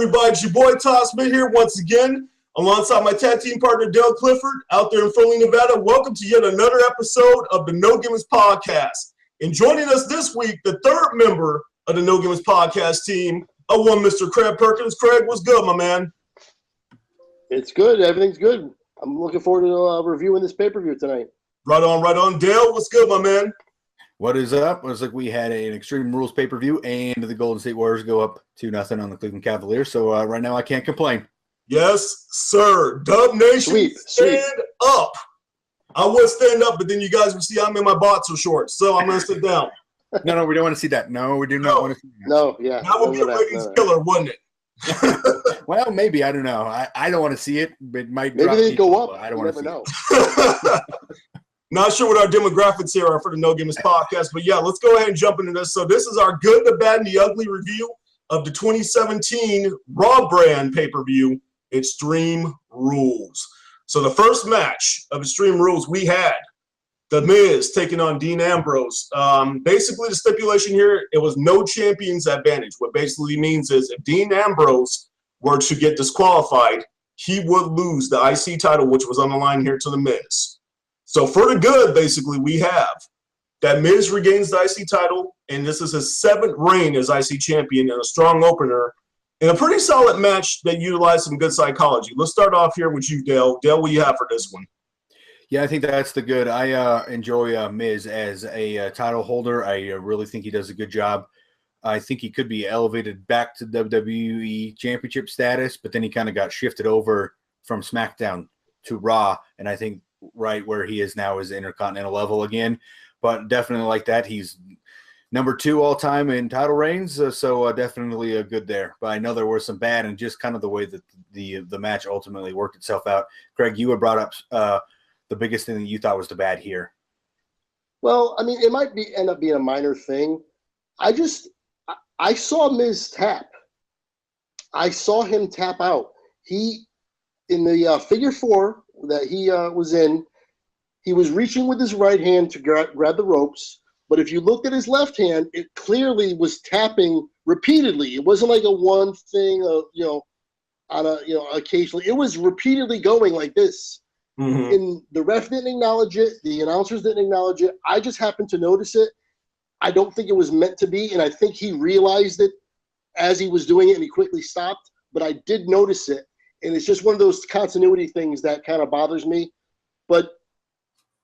everybody? It's your boy Todd Smith here once again, alongside my tag team partner Dale Clifford out there in Foley, Nevada. Welcome to yet another episode of the No Gimmicks Podcast. And joining us this week, the third member of the No Gimmicks Podcast team, one Mr. Craig Perkins. Craig, what's good, my man? It's good. Everything's good. I'm looking forward to reviewing this pay-per-view tonight. Right on, right on. Dale, what's good, my man? What is up? It was like we had an Extreme Rules pay-per-view, and the Golden State Warriors go up 2-0 on the Cleveland Cavaliers. So right now I can't complain. Yes, sir. Dub Nation, stand up. I would stand up, but then you guys will see I'm in my boxer shorts, so I'm going to sit down. No, we don't want to see that. No, we do not want to see that. No, yeah. That would be a ratings killer, wouldn't it? Well, maybe. I don't know. I don't want to see it. It might maybe they go up. I don't want to know. Not sure what our demographics here are for the No Gimmicks Podcast, but yeah, let's go ahead and jump into this. So this is our good, the bad, and the ugly review of the 2017 Raw brand pay-per-view, Extreme Rules. So the first match of Extreme Rules, we had The Miz taking on Dean Ambrose. Basically, the stipulation here, it was no champion's advantage. What basically means is if Dean Ambrose were to get disqualified, he would lose the IC title, which was on the line here to The Miz. So for the good, basically, we have that Miz regains the IC title, and this is his 7th reign as IC champion in a strong opener in a pretty solid match that utilized some good psychology. Let's start off here with you, Dale. Dale, what do you have for this one? Yeah, I think that's the good. I enjoy Miz as a title holder. I really think he does a good job. I think he could be elevated back to WWE Championship status, but then he kind of got shifted over from SmackDown to Raw, and I think right where he is now is Intercontinental level again. But definitely like that. He's number 2 all-time in title reigns, so definitely a good there. But I know there were some bad, and just kind of the way that the match ultimately worked itself out. Craig, you had brought up the biggest thing that you thought was the bad here. Well, I mean, it might end up being a minor thing. I saw Miz tap. I saw him tap out. He, in the figure 4 that he was in, he was reaching with his right hand to grab the ropes, but if you looked at his left hand, it clearly was tapping repeatedly. It wasn't like a one thing, occasionally. It was repeatedly going like this. Mm-hmm. And the ref didn't acknowledge it. The announcers didn't acknowledge it. I just happened to notice it. I don't think it was meant to be, and I think he realized it as he was doing it, and he quickly stopped. But I did notice it, and it's just one of those continuity things that kind of bothers me. But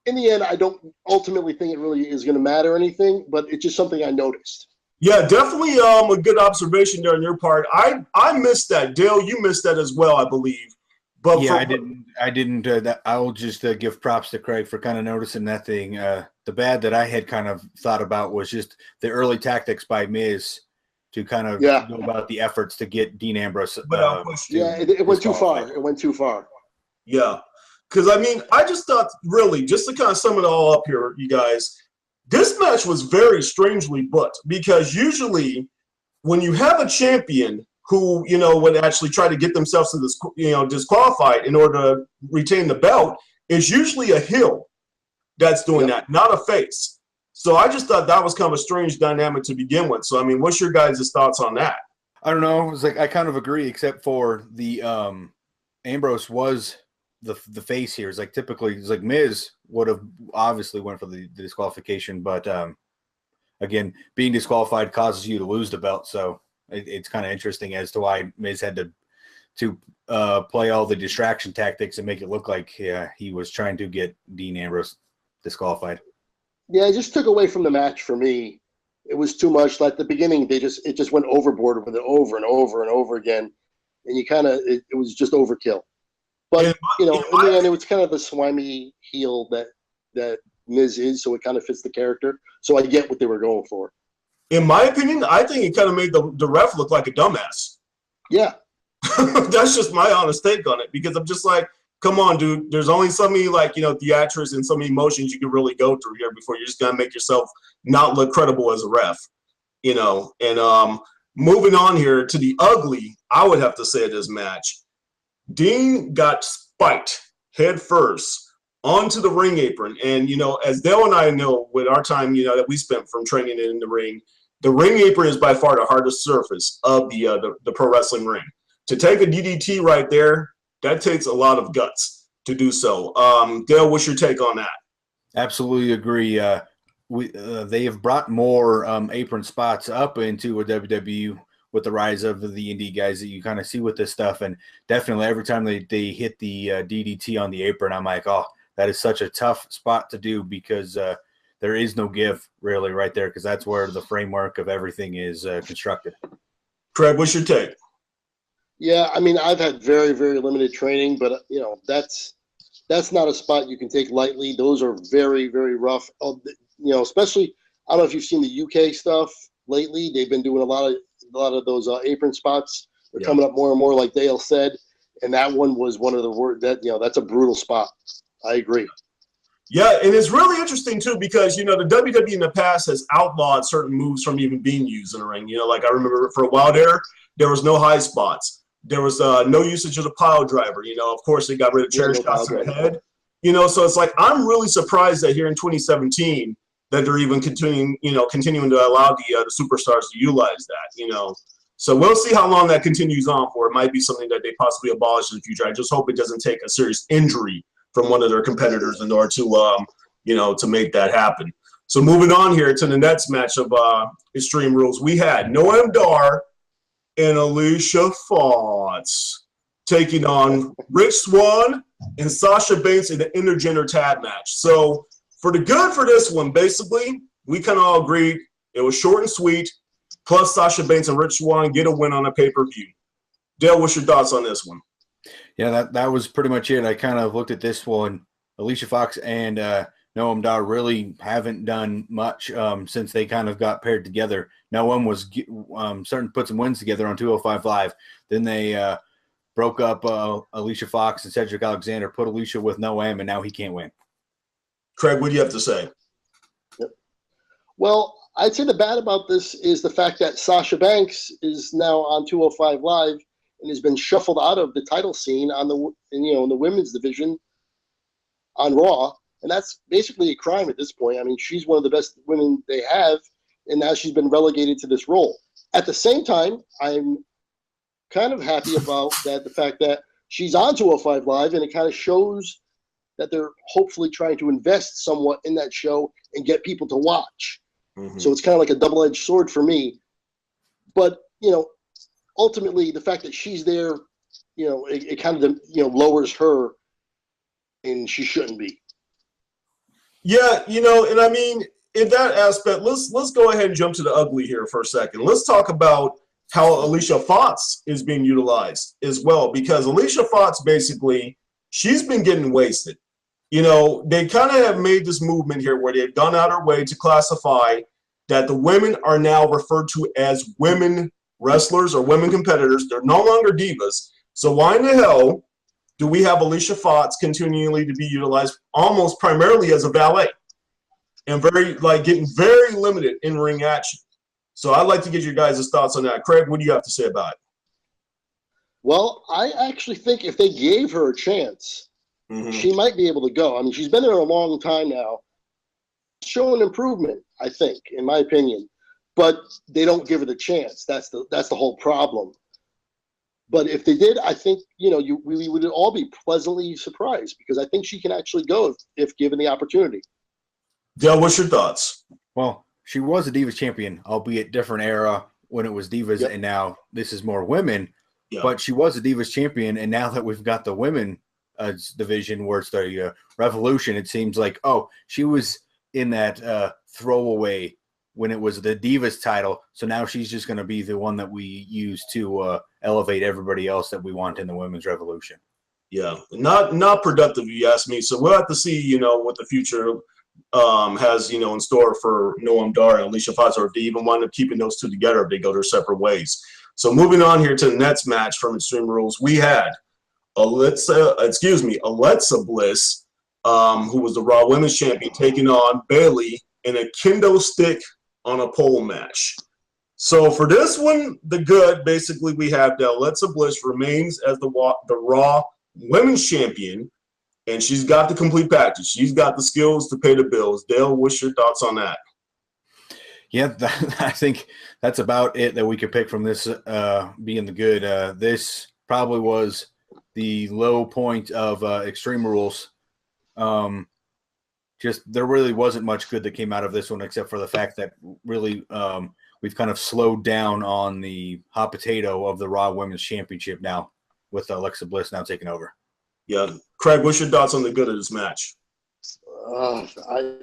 in the end, I don't ultimately think it really is going to matter or anything, but it's just something I noticed. Yeah, definitely a good observation there on your part. I missed that. Dale, you missed that as well, I believe. But yeah, I didn't. I'll just give props to Craig for kind of noticing that thing. The bad that I had kind of thought about was just the early tactics by Miz to kind of go about the efforts to get Dean Ambrose. It went too far. It went too far. Yeah, because I mean, I just thought really, just to kind of sum it all up here, you guys, this match was very strangely booked because usually when you have a champion who, would actually try to get themselves to this, disqualified in order to retain the belt, is usually a heel that's doing that, not a face. So I just thought that was kind of a strange dynamic to begin with. So, I mean, what's your guys' thoughts on that? I don't know. It's like I kind of agree, except for the Ambrose was the face here. It's like typically, it's like Miz would have obviously went for the disqualification, but again, being disqualified causes you to lose the belt. So it's kind of interesting as to why Miz had to play all the distraction tactics and make it look like he was trying to get Dean Ambrose disqualified. Yeah, it just took away from the match for me. It was too much. Like the beginning, it just went overboard with it over and over and over again, and it was just overkill. But in the end, it was kind of the slimy heel that Miz is, so it kind of fits the character. So I get what they were going for. In my opinion, I think it kind of made the ref look like a dumbass. Yeah. That's just my honest take on it, because I'm just like, come on, dude. There's only so many, theatrics and so many emotions you can really go through here before you're just going to make yourself not look credible as a ref, And moving on here to the ugly, I would have to say this match. Dean got spiked head first onto the ring apron. And, as Dale and I know with our time, that we spent from training in the ring apron is by far the hardest surface of the pro wrestling ring. to take a DDT right there, that takes a lot of guts to do so. Dale, what's your take on that? Absolutely agree. They have brought more apron spots up into a WWE with the rise of the indie guys that you kind of see with this stuff. And definitely every time they hit the DDT on the apron, I'm like, oh, that is such a tough spot to do because there is no give really right there because that's where the framework of everything is constructed. Craig, what's your take? Yeah, I mean, I've had very, very limited training, but, that's not a spot you can take lightly. Those are very, very rough. Especially, I don't know if you've seen the UK stuff lately. They've been doing a lot of those apron spots. They're coming up more and more, like Dale said. And that one was one of the worst. That's a brutal spot. I agree. Yeah, and it's really interesting, too, because, the WWE in the past has outlawed certain moves from even being used in the ring. Like I remember for a while there was no high spots. There was no usage of the pile driver. Of course, they got rid of chair shots to the head. So it's like I'm really surprised that here in 2017 that they're even continuing to allow the superstars to utilize that. So we'll see how long that continues on for. It might be something that they possibly abolish in the future. I just hope it doesn't take a serious injury from one of their competitors in order to to make that happen. So moving on here to the next match of Extreme Rules, we had Noam Dar and Alicia Fox taking on Rich Swann and Sasha Banks in the intergender tag match. So for the good for this one, basically, we kind of all agreed it was short and sweet, plus Sasha Banks and Rich Swann get a win on a pay-per-view. Dale, what's your thoughts on this one? Yeah, that was pretty much it. I kind of looked at this one. Alicia Fox and Noam Dar really haven't done much since they kind of got paired together. Noam was starting to put some wins together on 205 Live. Then they broke up Alicia Fox and Cedric Alexander, put Alicia with Noam, and now he can't win. Craig, what do you have to say? Yep. Well, I'd say the bad about this is the fact that Sasha Banks is now on 205 Live and has been shuffled out of the title scene on in the women's division on Raw. And that's basically a crime at this point. I mean, she's one of the best women they have, and now she's been relegated to this role. At the same time, I'm kind of happy about the fact that she's on 205 Live, and it kind of shows that they're hopefully trying to invest somewhat in that show and get people to watch. Mm-hmm. So it's kind of like a double-edged sword for me. But, ultimately, the fact that she's there, it kind of, lowers her, and she shouldn't be. Yeah, and I mean, in that aspect, let's go ahead and jump to the ugly here for a second. Let's talk about how Alicia Fox is being utilized as well, because Alicia Fox, basically, she's been getting wasted. They kind of have made this movement here where they've gone out of their way to classify that the women are now referred to as women wrestlers or women competitors. They're no longer divas. So why in the hell do we have Alicia Fox continually to be utilized almost primarily as a valet and getting very limited in-ring action? So I'd like to get your guys' thoughts on that. Craig, what do you have to say about it? Well, I actually think if they gave her a chance, she might be able to go. I mean, she's been there a long time now. Showing improvement, I think, in my opinion. But they don't give it a chance. That's the whole problem. But if they did, I think, we would all be pleasantly surprised because I think she can actually go if given the opportunity. Dale, what's your thoughts? Well, she was a Divas champion, albeit different era when it was Divas, and now this is more women. Yep. But she was a Divas champion, and now that we've got the women division where it's the Revolution, it seems like, she was in that throwaway when it was the Divas title. So now she's just going to be the one that we use to elevate everybody else that we want in the Women's Revolution. Yeah, not productive, if you ask me. So we'll have to see, what the future has, in store for Noam Dar and Alicia Fox, or if they even wind up keeping those two together if they go their separate ways. So moving on here to the next match from Extreme Rules, we had Alexa Bliss, who was the Raw Women's Champion, taking on Bayley in a kendo stick on a pole match. So for this one, the good, basically we have that Alexa Bliss remains as the Raw Women's Champion, and she's got the complete package. She's got the skills to pay the bills. Dale, what's your thoughts on that? Yeah, I think that's about it that we could pick from this being the good. This probably was the low point of Extreme Rules. Just there really wasn't much good that came out of this one, except for the fact that really we've kind of slowed down on the hot potato of the Raw Women's Championship now, with Alexa Bliss now taking over. Yeah. Craig, what's your thoughts on the good of this match?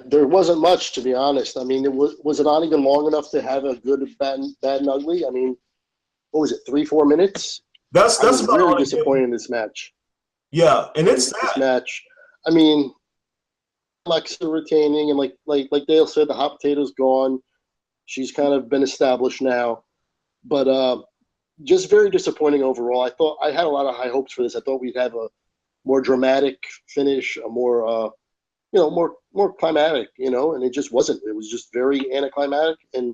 There wasn't much, to be honest. I mean, was it on even long enough to have a good, bad, and ugly? I mean, what was it, 3-4 minutes? That's really disappointed in this match. Yeah, and it's sad. This match. I mean, Alexa retaining, and like Dale said, the hot potato's gone. She's kind of been established now, but just very disappointing overall. I had a lot of high hopes for this. I thought we'd have a more dramatic finish, a more more climatic, and it just wasn't. It was just very anticlimactic and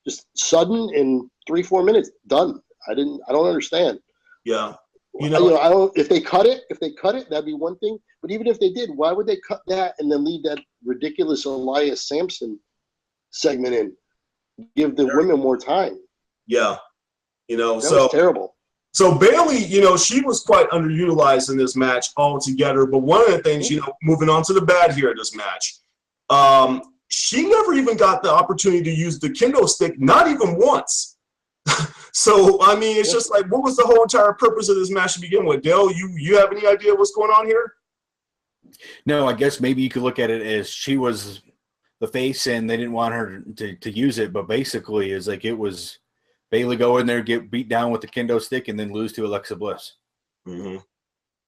just sudden in 3-4 minutes, done. I don't understand. Yeah. I don't. If they cut it, that'd be one thing. But even if they did, why would they cut that and then leave that ridiculous Elias Sampson segment in? Give the women more time. Yeah. That was terrible. So Bayley, she was quite underutilized in this match altogether. But one of the things, moving on to the bad here in this match, she never even got the opportunity to use the kendo stick, not even once. So, I mean, it's just like, what was the whole entire purpose of this match to begin with? Dale, you have any idea what's going on here? No, I guess maybe you could look at it as she was the face and they didn't want her to use it, but basically it's like it was Bayley go in there, get beat down with the kendo stick, and then lose to Alexa Bliss. Mm-hmm.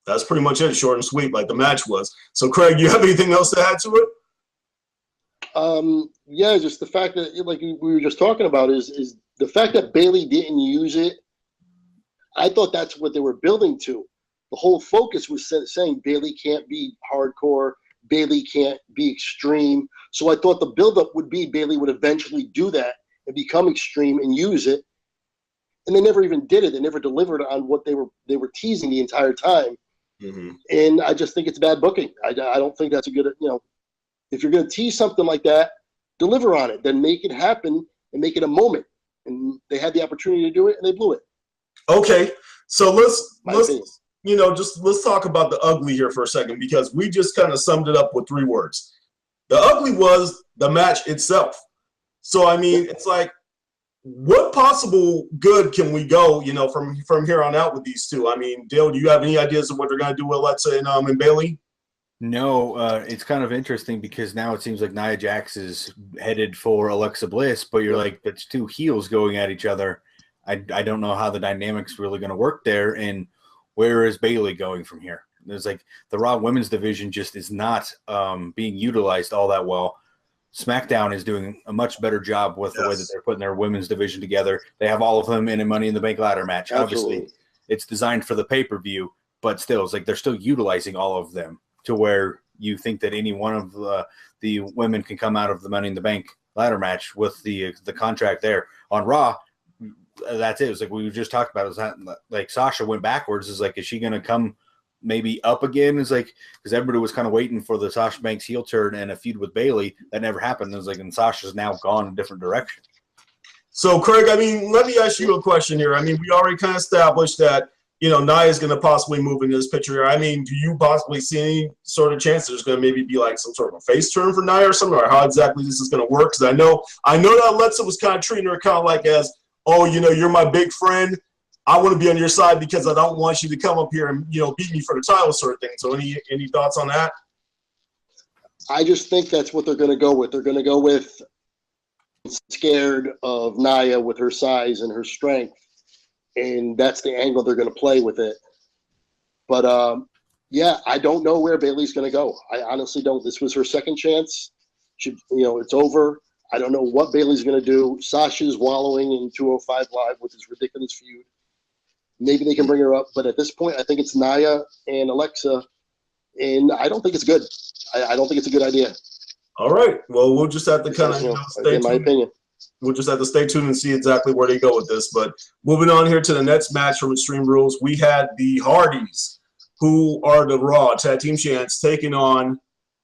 That's pretty much it, short and sweet, like the match was. So, Craig, you have anything else to add to it? Yeah, just the fact that, like we were just talking about, is the fact that Bayley didn't use it. I thought that's what they were building to. The whole focus was saying Bayley can't be hardcore, Bayley can't be extreme. So I thought the buildup would be Bayley would eventually do that and become extreme and use it. And they never even did it. They never delivered on what they were teasing the entire time. Mm-hmm. And I just think it's bad booking. I don't think that's a good, if you're going to tease something like that, deliver on it. Then make it happen and make it a moment. And they had the opportunity to do it, and they blew it. Okay, so let's talk about the ugly here for a second, because we just kind of summed it up with 3 words. The ugly was the match itself. So I mean, it's like, what possible good can we go, from here on out with these two? I mean, Dale, do you have any ideas of what they're going to do with Alexa and Bayley? No, it's kind of interesting because now it seems like Nia Jax is headed for Alexa Bliss, but you're like, that's 2 heels going at each other. I don't know how the dynamic's really going to work there, and where is Bayley going from here? There's like the Raw Women's division just is not being utilized all that well. SmackDown is doing a much better job with the way that they're putting their women's division together. They have all of them in a Money in the Bank ladder match. Absolutely. Obviously, it's designed for the pay-per-view, but still, it's like they're still utilizing all of them to where you think that any one of the women can come out of the Money in the Bank ladder match with the contract there. On Raw, that's it. It's like we just talked about. Is that like Sasha went backwards? Is like, is she going to come maybe up again? Is like, because everybody was kind of waiting for the Sasha Banks heel turn and a feud with Bayley. That never happened. It was like, and Sasha's now gone a different direction. So, Craig, I mean, let me ask you a question here. I mean, we already kind of established that, Nia is going to possibly move into this picture here. I mean, do you possibly see any sort of chance there's going to maybe be like some sort of a face turn for Nia or something, or how exactly this is going to work? Because I know that Alexa was kind of treating her kind of like as, oh, you're my big friend. I want to be on your side because I don't want you to come up here and, beat me for the title sort of thing. So any thoughts on that? I just think that's what they're going to go with. They're going to go with scared of Nia with her size and her strength. And that's the angle they're going to play with it. But, I don't know where Bayley's going to go. I honestly don't. This was her second chance. It's over. I don't know what Bayley's going to do. Sasha's wallowing in 205 Live with this ridiculous feud. Maybe they can bring her up. But at this point, I think it's Nia and Alexa. And I don't think it's good. I don't think it's a good idea. All right. Well, we'll just have to kind of stay tuned. In my opinion. We'll just have to stay tuned and see exactly where they go with this. But moving on here to the next match from Extreme Rules, we had the Hardys, who are the Raw Tag Team Champs, taking on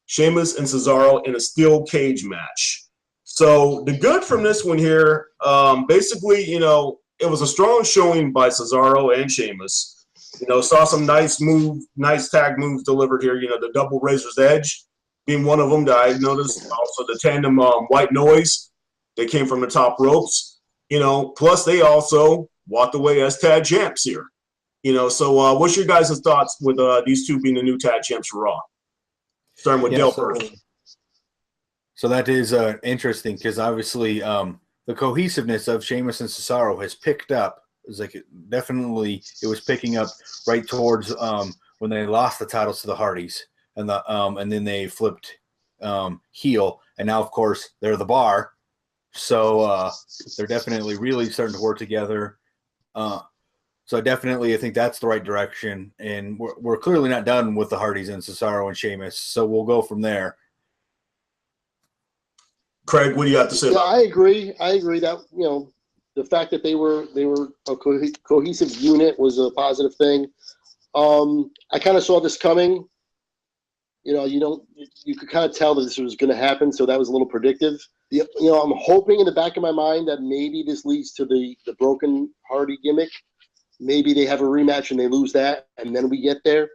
Sheamus and Cesaro in a steel cage match. So the good from this one here, basically, it was a strong showing by Cesaro and Sheamus. Saw some nice tag moves delivered here. The double Razor's Edge being one of them that I noticed. Also the tandem White Noise. They came from the top ropes. Plus they also walked away as tag champs here. So what's your guys' thoughts with these two being the new tag champs for Raw? Starting with Dale first. So that is interesting because obviously the cohesiveness of Sheamus and Cesaro has picked up. It's like it was picking up right towards when they lost the titles to the Hardys, and then they flipped heel, and now of course they're the Bar, so they're definitely really starting to work together. So I think that's the right direction, and we're clearly not done with the Hardys and Cesaro and Sheamus, so we'll go from there. Craig, what do you have to say? I agree that the fact that they were a cohesive unit was a positive thing. I kind of saw this coming. You could kind of tell that this was going to happen, so that was a little predictive. I'm hoping in the back of my mind that maybe this leads to the broken Hardy gimmick. Maybe they have a rematch and they lose that, and then we get there.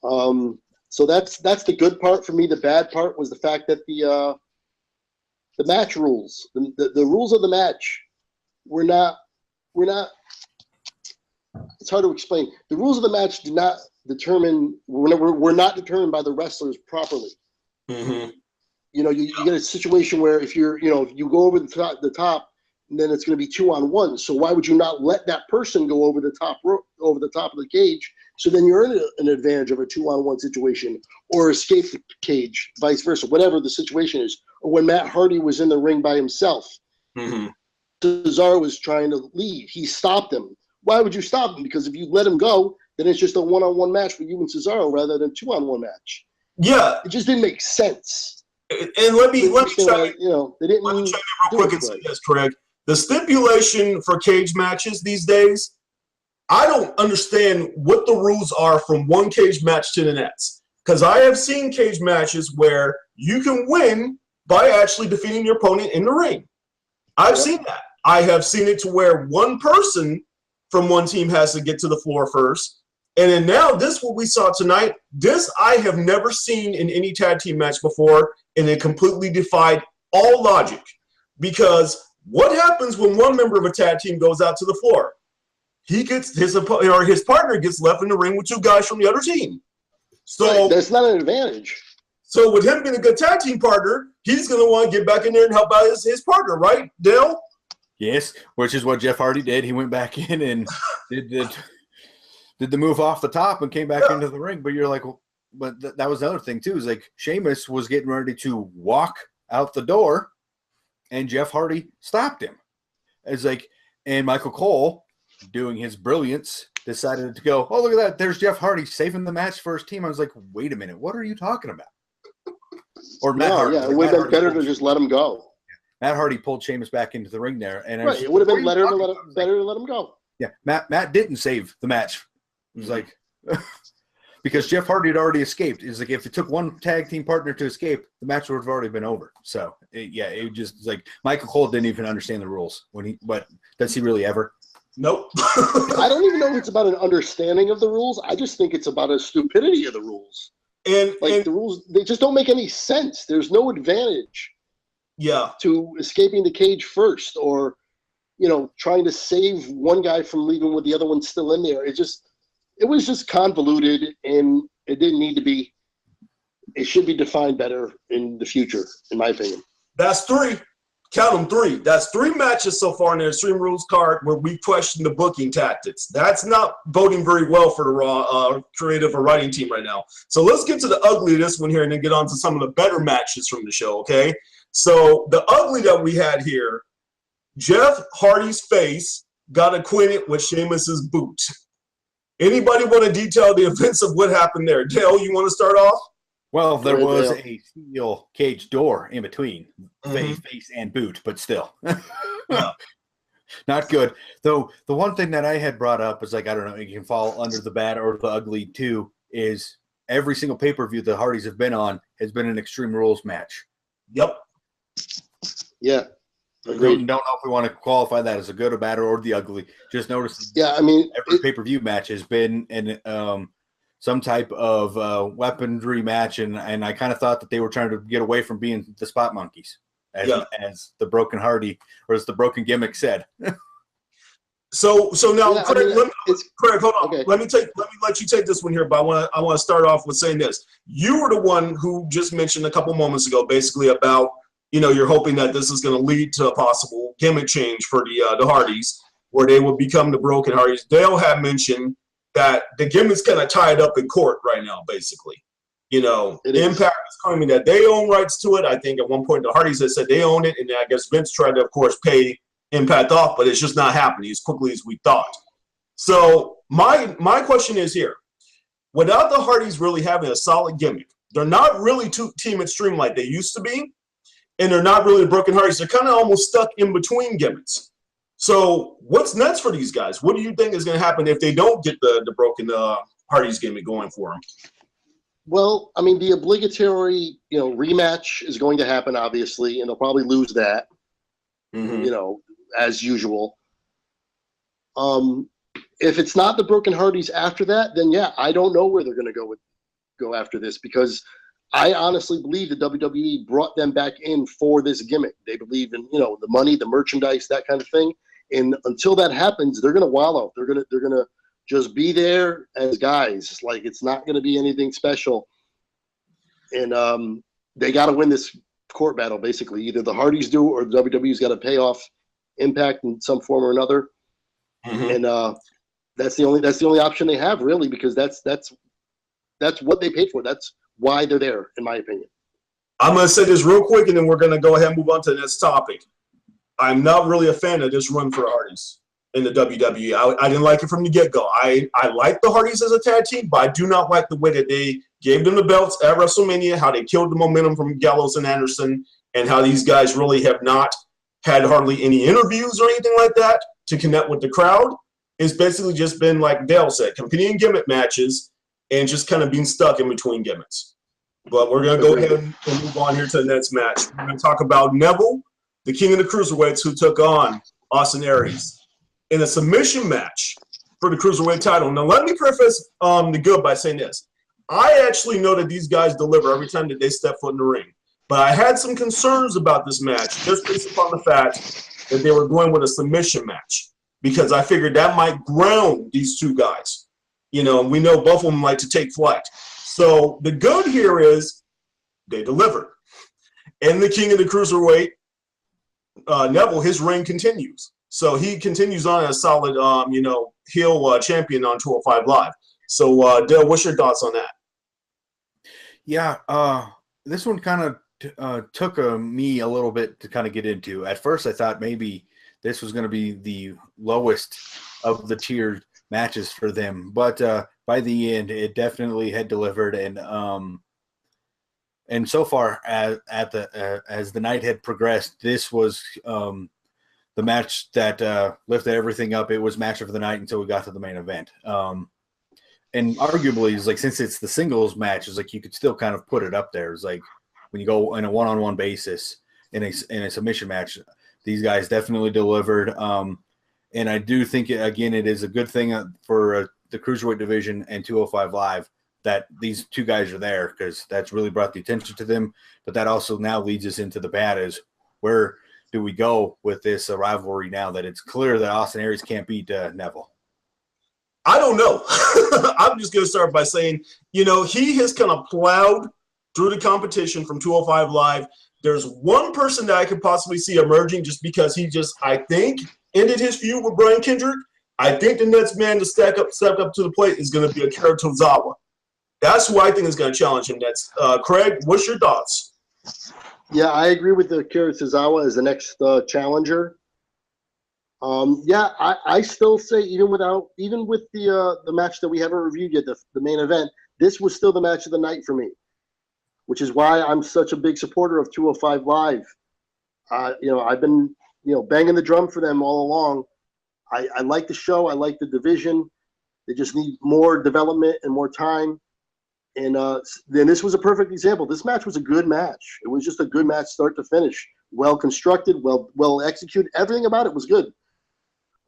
So that's the good part for me. The bad part was the fact that the match rules, the rules of the match, were not. It's hard to explain. The rules of the match do not determine. Were not determined by the wrestlers properly. Mm-hmm. You get a situation where if you go over the top, then it's going to be 2-on-1. So why would you not let that person go over the top of the cage? So then you're in an advantage of a 2-on-1 situation, or escape the cage, vice versa, whatever the situation is. Or when Matt Hardy was in the ring by himself, Cesaro was trying to leave. He stopped him. Why would you stop him? Because if you let him go, then it's just a 1-on-1 match with you and Cesaro rather than 2-on-1 match. Yeah, it just didn't make sense. And let me try. They didn't. Let me chime in real quick and say this, Craig. The stipulation for cage matches these days, I don't understand what the rules are from one cage match to the next. Because I have seen cage matches where you can win by actually defeating your opponent in the ring. I've seen that. I have seen it to where one person from one team has to get to the floor first. And then now this, what we saw tonight, this I have never seen in any tag team match before, and it completely defied all logic. Because what happens when one member of a tag team goes out to the floor? He gets his partner gets left in the ring with two guys from the other team. So that's not an advantage. So with him being a good tag team partner, he's going to want to get back in there and help out his partner, right, Dale? Yes, which is what Jeff Hardy did. He went back in and did the move off the top and came back into the ring. But you're like, well, but that was the other thing too. Is like Sheamus was getting ready to walk out the door, and Jeff Hardy stopped him. It's like, and Michael Cole, doing his brilliance, decided to go, oh, look at that. There's Jeff Hardy saving the match for his team. I was like, wait a minute. What are you talking about? Or Matt Hardy. Yeah, it would have been better to just let him go. Matt Hardy pulled Sheamus back into the ring there. And it would have been better to let him go. Yeah, Matt didn't save the match. It was like, because Jeff Hardy had already escaped. It's like if it took one tag team partner to escape, the match would have already been over. So, it just like Michael Cole didn't even understand the rules. But does he really ever? Nope. I don't even know if it's about an understanding of the rules. I just think it's about a stupidity of the rules. And the rules, they just don't make any sense. There's no advantage. Yeah. To escaping the cage first, or trying to save one guy from leaving with the other one still in there. It was just convoluted, and it didn't need to be. It should be defined better in the future, in my opinion. That's 3. Count them 3. That's 3 matches so far in the Extreme Rules card where we question the booking tactics. That's not boding very well for the Raw creative or writing team right now. So let's get to the ugly of this one here and then get on to some of the better matches from the show, okay? So the ugly that we had here, Jeff Hardy's face got acquainted with Sheamus's boot. Anybody want to detail the events of what happened there? Dale, you want to start off? Well, there was a steel cage door in between face and boot, but still. Not good. Though the one thing that I had brought up is like, I don't know, you can fall under the bad or the ugly too, is every single pay-per-view the Hardys have been on has been an Extreme Rules match. Yep. Yeah. Don't know if we want to qualify that as a good or bad or the ugly. Just notice. Yeah, I mean, every pay-per-view match has been in some type of weaponry match, and I kind of thought that they were trying to get away from being the spot monkeys, as the Broken Hardy or as the Broken Gimmick said. So now, Craig, Craig, hold on. Okay. Let me let you take this one here, but I want to start off with saying this. You were the one who just mentioned a couple moments ago, basically about, you're hoping that this is going to lead to a possible gimmick change for the Hardys, where they would become the Broken Hardys. Dale had mentioned that the gimmick's kind of tied up in court right now, basically. Impact is claiming that they own rights to it. I think at one point the Hardys had said they own it, and I guess Vince tried to, of course, pay Impact off, but it's just not happening as quickly as we thought. So my question is here: without the Hardys really having a solid gimmick, they're not really Team Extreme like they used to be, and they're not really the Broken Hardys. They're kind of almost stuck in between gimmicks. So what's next for these guys? What do you think is going to happen if they don't get the Broken Hardys gimmick going for them? Well, I mean, the obligatory rematch is going to happen, obviously, and they'll probably lose that. As usual. If it's not the Broken Hardys after that, then I don't know where they're going to go after this, because I honestly believe the WWE brought them back in for this gimmick. They believe in the money, the merchandise, that kind of thing. And until that happens, they're going to wallow. They're going to just be there as guys. Like, it's not going to be anything special. And they got to win this court battle, basically. Either the Hardys do, or the WWE's got to pay off Impact in some form or another. And that's the only option they have, really, because that's what they paid for. That's why they're there, in my opinion. I'm going to say this real quick, and then we're going to go ahead and move on to the next topic. I'm not really a fan of this run for the Hardys in the WWE. I didn't like it from the get-go. I like the Hardys as a tag team, but I do not like the way that they gave them the belts at WrestleMania, how they killed the momentum from Gallows and Anderson, and how these guys really have not had hardly any interviews or anything like that to connect with the crowd. It's basically just been, like Dale said, competing in gimmick matches and just kind of being stuck in between gimmicks. But we're going to go ahead and move on here to the next match. We're going to talk about Neville, the king of the Cruiserweights, who took on Austin Aries in a submission match for the Cruiserweight title. Now, let me preface the good by saying this. I actually know that these guys deliver every time that they step foot in the ring. But I had some concerns about this match just based upon the fact that they were going with a submission match, because I figured that might ground these two guys. We know both of them like to take flight. So the good here is they delivered. And the king of the Cruiserweight, Neville, his reign continues. So he continues on as a solid, heel champion on 205 Live. So, Dale, what's your thoughts on that? Yeah, this one kind of took me a little bit to kind of get into. At first, I thought maybe this was going to be the lowest of the tiered matches for them, but by the end, it definitely had delivered. And so far, as the night had progressed, this was the match that lifted everything up. It was match of the night until we got to the main event. And arguably, it's like, since it's the singles match, it's like you could still kind of put it up there. It's like when you go in a one-on-one basis in a submission match, these guys definitely delivered. And I do think, again, it is a good thing for the Cruiserweight division and 205 Live that these two guys are there, because that's really brought the attention to them. But that also now leads us into the bad, is where do we go with this rivalry now that it's clear that Austin Aries can't beat Neville? I don't know. I'm just going to start by saying, he has kind of plowed through the competition from 205 Live. There's one person that I could possibly see emerging, just because he I think, ended his feud with Brian Kendrick. I think the next man to step up to the plate is going to be Akira Tozawa. That's who I think is going to challenge him next. Craig, what's your thoughts? Yeah, I agree with Akira Tozawa as the next challenger. I still say, even with the match that we haven't reviewed yet, the main event, this was still the match of the night for me, which is why I'm such a big supporter of 205 Live. I've been banging the drum for them all along. I like the show. I like the division. They just need more development and more time. And then this was a perfect example. This match was a good match. It was just a good match, start to finish. well constructed, well executed. Everything about it was good.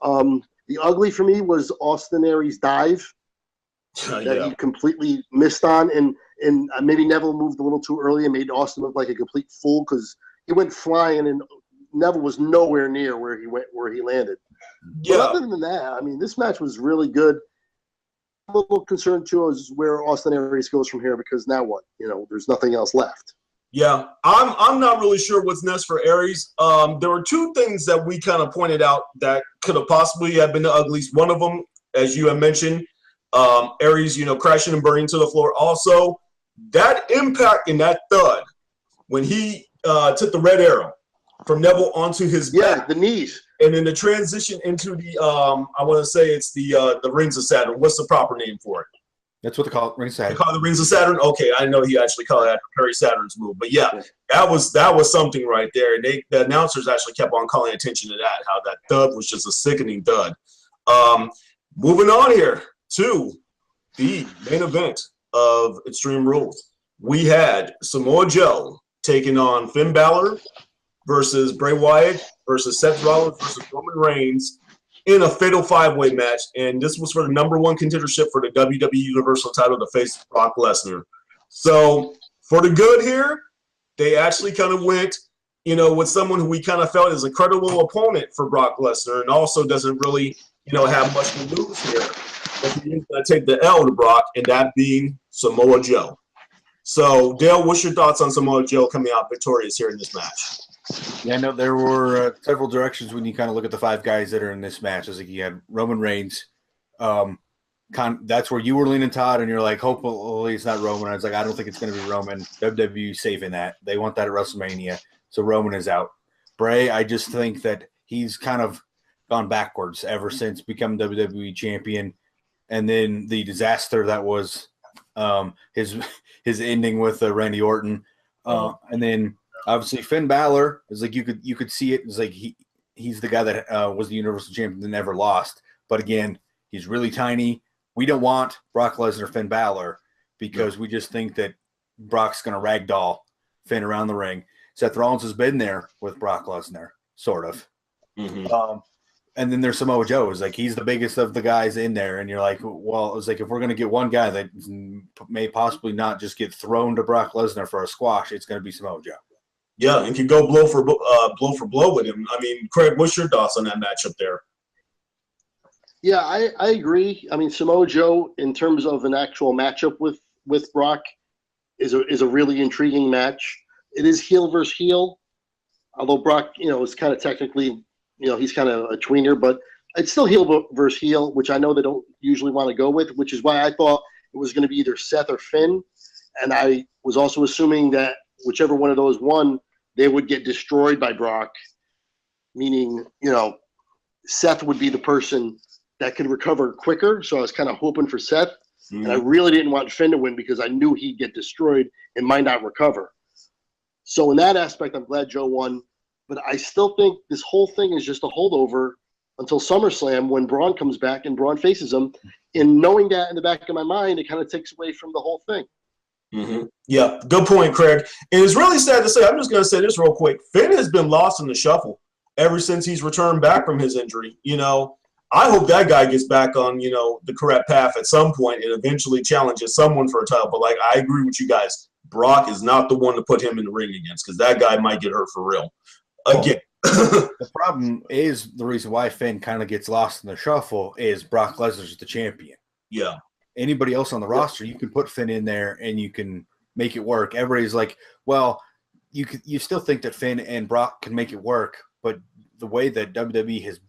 The ugly for me was Austin Aries' dive that he completely missed on, and maybe Neville moved a little too early and made Austin look like a complete fool because he went flying and Neville was nowhere near where he landed. Yeah. But other than that, I mean, this match was really good. I'm a little concerned too is where Austin Aries goes from here because now what? There's nothing else left. Yeah, I'm not really sure what's next for Aries. There were two things that we kind of pointed out that could have possibly have been the ugliest. One of them, as you have mentioned, Aries, crashing and burning to the floor. Also, that impact and that thud when he took the red arrow from Neville onto his back. The knees. And then the transition into the, I want to say it's the Rings of Saturn. What's the proper name for it? That's what they call it, Rings of Saturn. They call it the Rings of Saturn? Okay, I know he actually called it Perry Saturn's move. But yeah, that was something right there. And the announcers actually kept on calling attention to that, how that thud was just a sickening thud. Moving on here to the main event of Extreme Rules. We had Samoa Joe taking on Finn Balor versus Bray Wyatt versus Seth Rollins versus Roman Reigns in a fatal five-way match, and this was for the #1 contendership for the WWE Universal title to face Brock Lesnar. So for the good here, they actually kind of went, with someone who we kind of felt is a credible opponent for Brock Lesnar, and also doesn't really, have much to lose here. But he is going to take the L to Brock, and that being Samoa Joe. So Dale, what's your thoughts on Samoa Joe coming out victorious here in this match? Yeah, no, there were several directions when you kind of look at the five guys that are in this match. I was like, you had Roman Reigns. That's where you were leaning, Todd, and you're like, hopefully it's not Roman. I was like, I don't think it's going to be Roman. WWE saving that. They want that at WrestleMania, so Roman is out. Bray, I just think that he's kind of gone backwards ever since becoming WWE champion, and then the disaster that was his ending with Randy Orton, and then. Obviously, Finn Balor is like you could see it. It's like he's the guy that was the Universal Champion that never lost. But again, he's really tiny. We don't want Brock Lesnar, Finn Balor, because we just think that Brock's going to ragdoll Finn around the ring. Seth Rollins has been there with Brock Lesnar, sort of. Mm-hmm. And then there's Samoa Joe. It's like he's the biggest of the guys in there. And you're like, well, it's like if we're going to get one guy that may possibly not just get thrown to Brock Lesnar for a squash, it's going to be Samoa Joe. Yeah, and can go blow for blow with him. I mean, Craig, what's your thoughts on that matchup there? Yeah, I agree. I mean, Samoa Joe, in terms of an actual matchup with Brock, is a really intriguing match. It is heel versus heel, although Brock, is kind of technically, he's kind of a tweener, but it's still heel versus heel, which I know they don't usually want to go with, which is why I thought it was going to be either Seth or Finn, and I was also assuming that whichever one of those won, they would get destroyed by Brock, meaning, Seth would be the person that could recover quicker. So I was kind of hoping for Seth. Mm-hmm. And I really didn't want Finn to win because I knew he'd get destroyed and might not recover. So in that aspect, I'm glad Joe won. But I still think this whole thing is just a holdover until SummerSlam when Braun comes back and Braun faces him. And knowing that in the back of my mind, it kind of takes away from the whole thing. Mm-hmm. Yeah, good point, Craig. And it's really sad to say, I'm just going to say this real quick. Finn has been lost in the shuffle ever since he's returned back from his injury. I hope that guy gets back on, the correct path at some point and eventually challenges someone for a title. But, I agree with you guys. Brock is not the one to put him in the ring against because that guy might get hurt for real. Again. The problem is the reason why Finn kind of gets lost in the shuffle is Brock Lesnar's the champion. Yeah. Anybody else on the roster, you can put Finn in there and you can make it work. Everybody's like, well, you still think that Finn and Brock can make it work, but the way that WWE has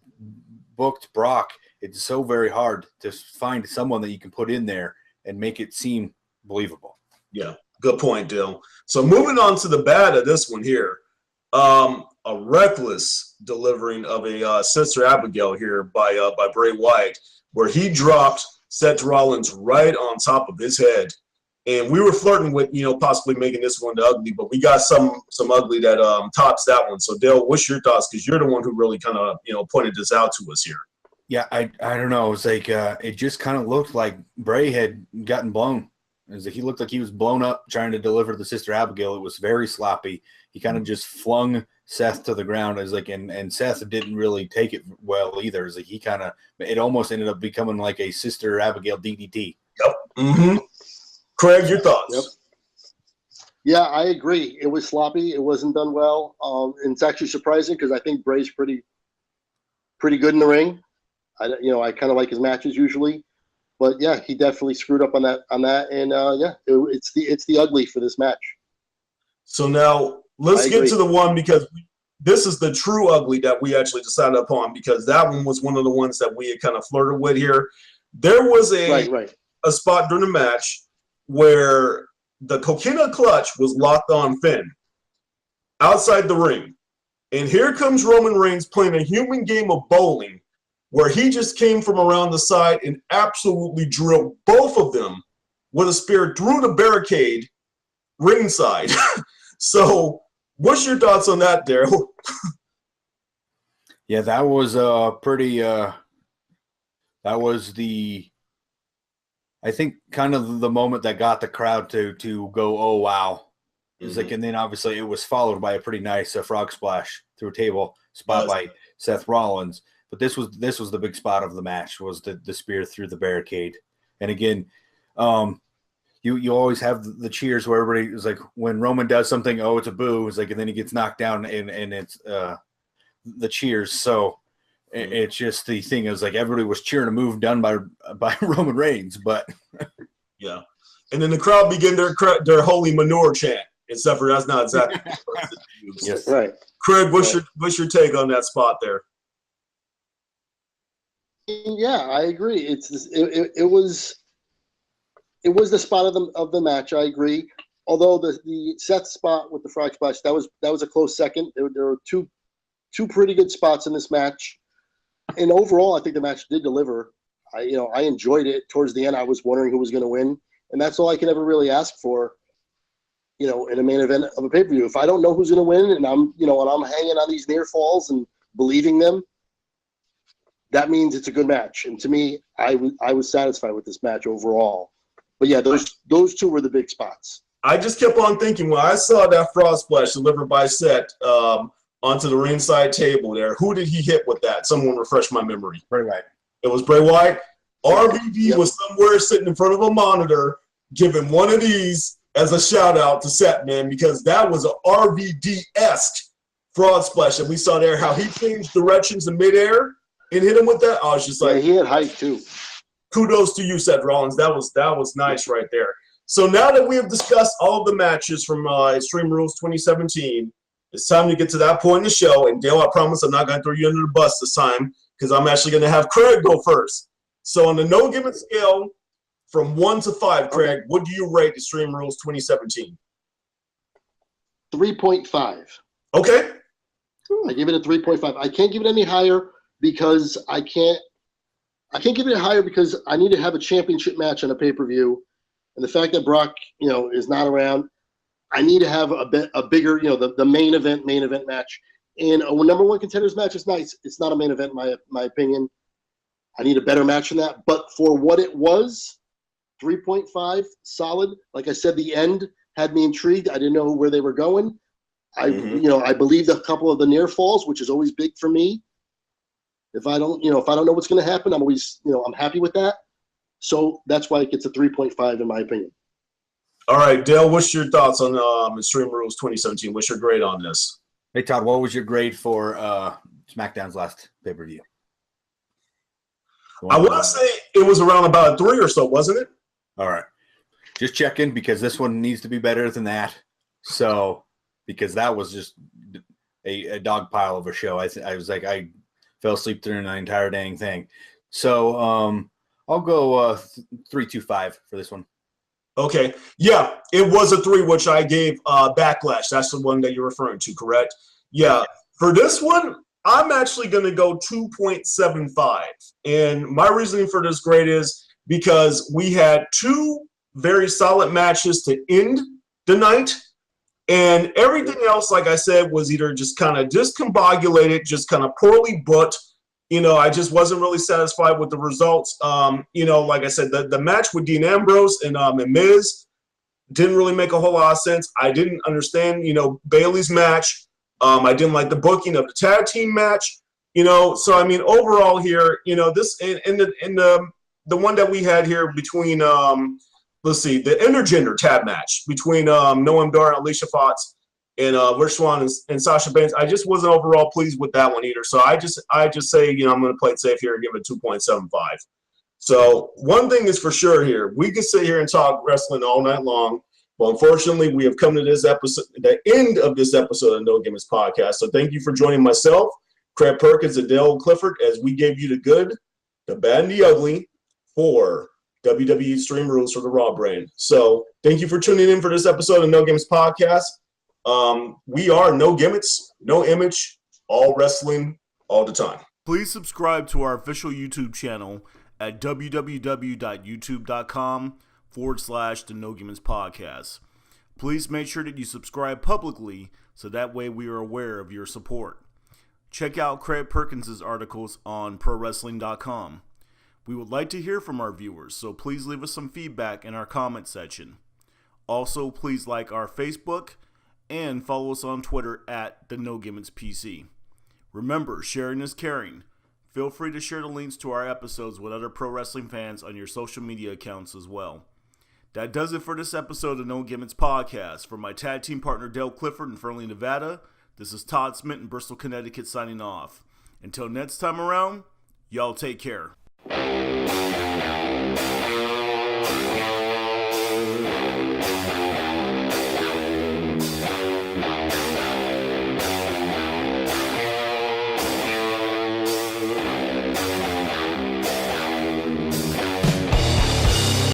booked Brock, it's so very hard to find someone that you can put in there and make it seem believable. Yeah, good point, Dill. So moving on to the bad of this one here, a reckless delivering of a Sister Abigail here by Bray Wyatt, where he dropped Seth Rollins right on top of his head. And we were flirting with, possibly making this one the ugly, but we got some ugly that tops that one. So, Dale, what's your thoughts? Because you're the one who really kind of, pointed this out to us here. Yeah, I don't know. It was like it just kind of looked like Bray had gotten blown. It was like he looked like he was blown up trying to deliver the Sister Abigail. It was very sloppy. He kind of just flung Seth to the ground. Is like, and Seth didn't really take it well either. Is like he kind of, it almost ended up becoming like a Sister Abigail DDT. Yep. Mm-hmm. Craig, your thoughts? Yep. Yeah, I agree. It was sloppy. It wasn't done well. And it's actually surprising because I think Bray's pretty good in the ring. I kind of like his matches usually, but yeah, he definitely screwed up on that. And it's the ugly for this match. So now let's get to the one, because this is the true ugly that we actually decided upon, because that one was one of the ones that we had kind of flirted with here. There was a spot during the match where the coquina clutch was locked on Finn outside the ring. And here comes Roman Reigns playing a human game of bowling, where he just came from around the side and absolutely drilled both of them with a spear through the barricade ringside. So what's your thoughts on that, Daryl? Yeah, that was pretty that was I think kind of the moment that got the crowd to go, oh wow. It was like, and then obviously it was followed by a pretty nice frog splash through a table spot by Seth Rollins. But this was the big spot of the match, was the spear through the barricade. And again, you always have the cheers where everybody is like, when Roman does something, oh, it's a boo. It's like, and then he gets knocked down and it's the cheers. So it's just the thing is like everybody was cheering a move done by Roman Reigns, but yeah. And then the crowd began their holy manure chant, except for that's not exactly yes, right. Craig, what's your take on that spot there? Yeah, I agree. It was the spot of the match. I agree. Although the Seth spot with the frog splash, that was a close second. There were two pretty good spots in this match, and overall, I think the match did deliver. I enjoyed it. Towards the end, I was wondering who was going to win, and that's all I can ever really ask for. In a main event of a pay-per-view, if I don't know who's going to win, and I'm hanging on these near falls and believing them, that means it's a good match. And to me, I was satisfied with this match overall. But yeah, those two were the big spots. I just kept on thinking when I saw that frog splash delivered by Seth onto the ringside table there, who did he hit with that? Someone refresh my memory. Bray Wyatt. It was Bray Wyatt. RVD was somewhere sitting in front of a monitor giving one of these as a shout out to Seth, man, because that was an RVD-esque frog splash that we saw there, how he changed directions in midair and hit him with that. I was just like, he had height too. Kudos to you, Seth Rollins. That was nice right there. So now that we have discussed all of the matches from Extreme Rules 2017, it's time to get to that point in the show. And Dale, I promise I'm not going to throw you under the bus this time, because I'm actually going to have Craig go first. So on the no gimmick scale, from 1 to 5, Craig, what do you rate Extreme Rules 2017? 3.5. Okay. I give it a 3.5. I can't give it any higher because I can't give it higher because I need to have a championship match on a pay-per-view. And the fact that Brock, is not around, I need to have a bigger, the main event match. And a number one contenders match is nice. It's not a main event, in my opinion. I need a better match than that. But for what it was, 3.5, solid. Like I said, the end had me intrigued. I didn't know where they were going. I believed a couple of the near falls, which is always big for me. If I don't know what's going to happen, I'm always, I'm happy with that. So that's why it gets a 3.5 in my opinion. All right, Dale, what's your thoughts on Extreme Rules 2017? What's your grade on this? Hey, Todd, what was your grade for SmackDown's last pay-per-view? I want to say it was around about a 3 or so, wasn't it? All right. Just checking, because this one needs to be better than that. So, because that was just a dog pile of a show. I was like, I fell asleep during the entire dang thing. So, I'll go 3.25 for this one. Okay. Yeah, it was a 3, which I gave Backlash. That's the one that you're referring to, correct? Yeah. For this one, I'm actually going to go 2.75. And my reasoning for this grade is because we had 2 very solid matches to end the night. And everything else, like I said, was either just kind of discombobulated, just kind of poorly booked. I just wasn't really satisfied with the results. Like I said, the match with Dean Ambrose and Miz didn't really make a whole lot of sense. I didn't understand, Bayley's match I didn't like the booking of the tag team match. So I mean, overall here, this in the one that we had here between let's see, the intergender tag match between Noam Dar and Alicia Fox and Rich Swann and Sasha Banks. I just wasn't overall pleased with that one either. So I just say, I'm going to play it safe here and give it 2.75. So one thing is for sure here, we can sit here and talk wrestling all night long. Well, unfortunately, we have come to this episode, the end of this episode of No Gimmicks Podcast. So thank you for joining myself, Craig Perkins, and Dale Clifford, as we gave you the good, the bad, and the ugly for WWE Extreme Rules for the Raw brand. So thank you for tuning in for this episode of No Gimmicks Podcast. We are No Gimmicks, No Image, all wrestling, all the time. Please subscribe to our official YouTube channel at www.youtube.com/the No Gimmicks Podcast. Please make sure that you subscribe publicly so that way we are aware of your support. Check out Craig Perkins' articles on ProWrestling.com. We would like to hear from our viewers, so please leave us some feedback in our comment section. Also, please like our Facebook and follow us on Twitter at the No Gimmicks PC. Remember, sharing is caring. Feel free to share the links to our episodes with other pro wrestling fans on your social media accounts as well. That does it for this episode of No Gimmicks Podcast. For my tag team partner Dale Clifford in Fernley, Nevada, this is Todd Smith in Bristol, Connecticut signing off. Until next time around, y'all take care.